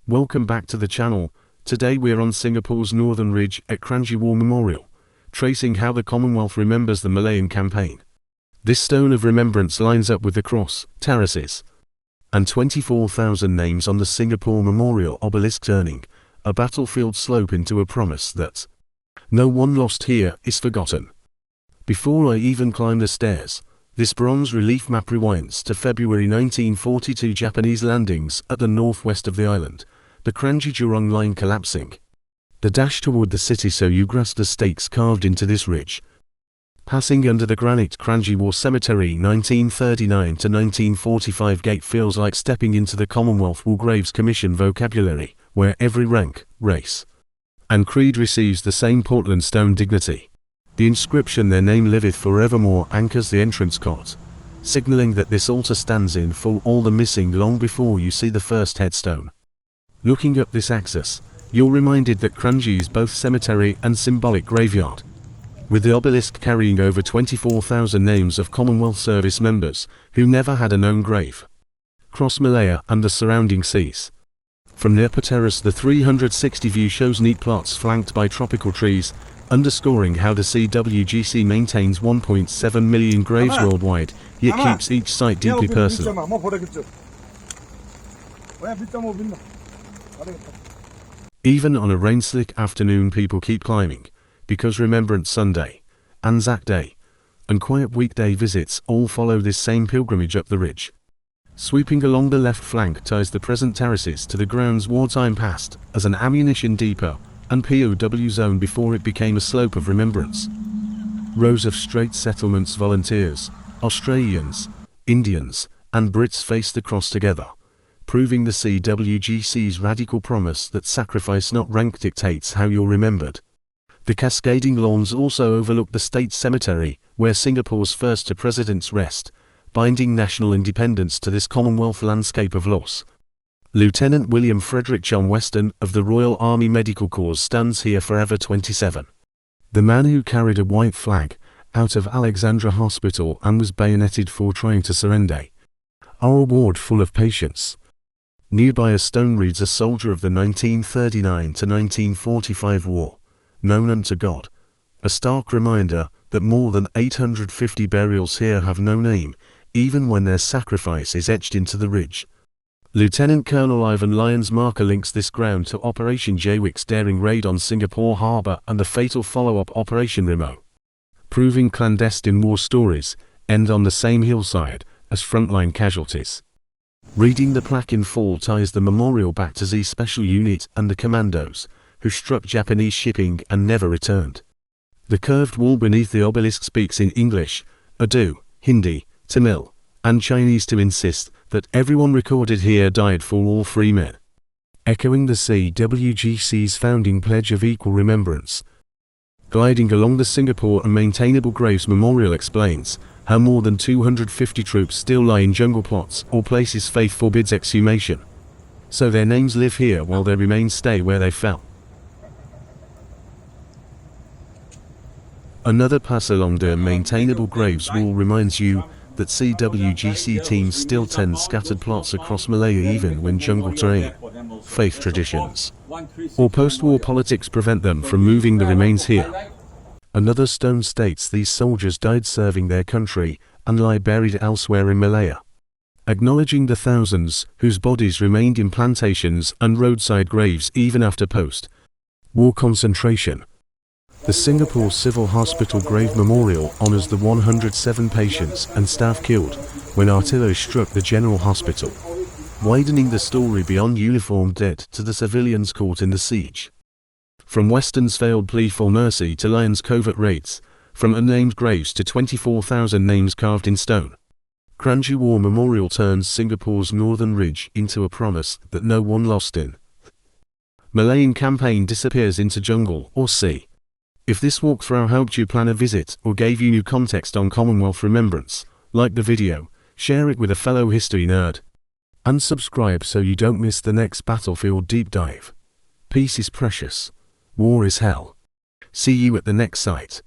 Welcome back to the channel. Today we're on Singapore's Northern Ridge at Kranji War Memorial, tracing how the Commonwealth remembers the Malayan campaign. This stone of remembrance lines up with the cross, terraces, and 24,000 names on the Singapore Memorial obelisk, turning a battlefield slope into a promise that no one lost here is forgotten. Before I even climb the stairs, this bronze relief map rewinds to February 1942, Japanese landings at the northwest of the island, the Kranji-Jurong line collapsing. The dash toward the city, so you grasp the stakes carved into this ridge. Passing under the granite Kranji War Cemetery 1939 to 1945 gate feels like stepping into the Commonwealth Graves Commission vocabulary, where every rank, race, and creed receives the same Portland stone dignity. The inscription "Their name liveth forevermore" anchors the entrance court, signaling that this altar stands in full all the missing long before you see the first headstone. Looking up this axis, you're reminded that Kranji is both cemetery and symbolic graveyard, with the obelisk carrying over 24,000 names of Commonwealth service members who never had a known grave. Cross Malaya and the surrounding seas. From the upper terrace, the 360 view shows neat plots flanked by tropical trees, underscoring how the CWGC maintains 1.7 million graves worldwide, yet keeps each site deeply personal. Even on a rain-slick afternoon, people keep climbing, because Remembrance Sunday, Anzac Day, and quiet weekday visits all follow this same pilgrimage up the ridge. Sweeping along the left flank ties the present terraces to the ground's wartime past as an ammunition depot and POW zone before it became a slope of remembrance. Rows of straight settlements, volunteers, Australians, Indians, and Brits faced the cross together, proving the CWGC's radical promise that sacrifice, not rank, dictates how you're remembered. The cascading lawns also overlook the state cemetery, where Singapore's first presidents rest, binding national independence to this Commonwealth landscape of loss. Lieutenant William Frederick John Weston of the Royal Army Medical Corps stands here forever 27. The man who carried a white flag out of Alexandra Hospital and was bayoneted for trying to surrender. Our award full of patience. Nearby a stone reads "A soldier of the 1939 to 1945 war, known unto God." A stark reminder that more than 850 burials here have no name, even when their sacrifice is etched into the ridge. Lieutenant Colonel Ivan Lyon's marker links this ground to Operation Jaywick's daring raid on Singapore Harbour and the fatal follow-up Operation Remo, proving clandestine war stories end on the same hillside as frontline casualties. Reading the plaque in full ties the memorial back to Z Special Unit and the commandos who struck Japanese shipping and never returned. The curved wall beneath the obelisk speaks in English, Urdu, Hindi, Tamil, and Chinese to insist that everyone recorded here died for all free men, echoing the CWGC's founding pledge of equal remembrance. Gliding along the Singapore and Maintainable Graves Memorial explains how more than 250 troops still lie in jungle plots or places faith forbids exhumation, so their names live here while their remains stay where they fell. Another pass along the Maintainable Graves wall reminds you that CWGC teams still tend scattered plots across Malaya even when jungle terrain, faith traditions, or post-war politics prevent them from moving the remains here. Another stone states these soldiers died serving their country and lie buried elsewhere in Malaya, acknowledging the thousands whose bodies remained in plantations and roadside graves even after post-war concentration. The Singapore Civil Hospital Grave Memorial honors the 107 patients and staff killed when artillery struck the General Hospital, widening the story beyond uniformed dead to the civilians caught in the siege. From Weston's failed plea for mercy to Lyon's covert raids, from unnamed graves to 24,000 names carved in stone, Kranji War Memorial turns Singapore's Northern Ridge into a promise that no one lost in Malayan campaign disappears into jungle or sea. If this walkthrough helped you plan a visit or gave you new context on Commonwealth remembrance, like the video, share it with a fellow history nerd, and subscribe so you don't miss the next battlefield deep dive. Peace is precious. War is hell. See you at the next site.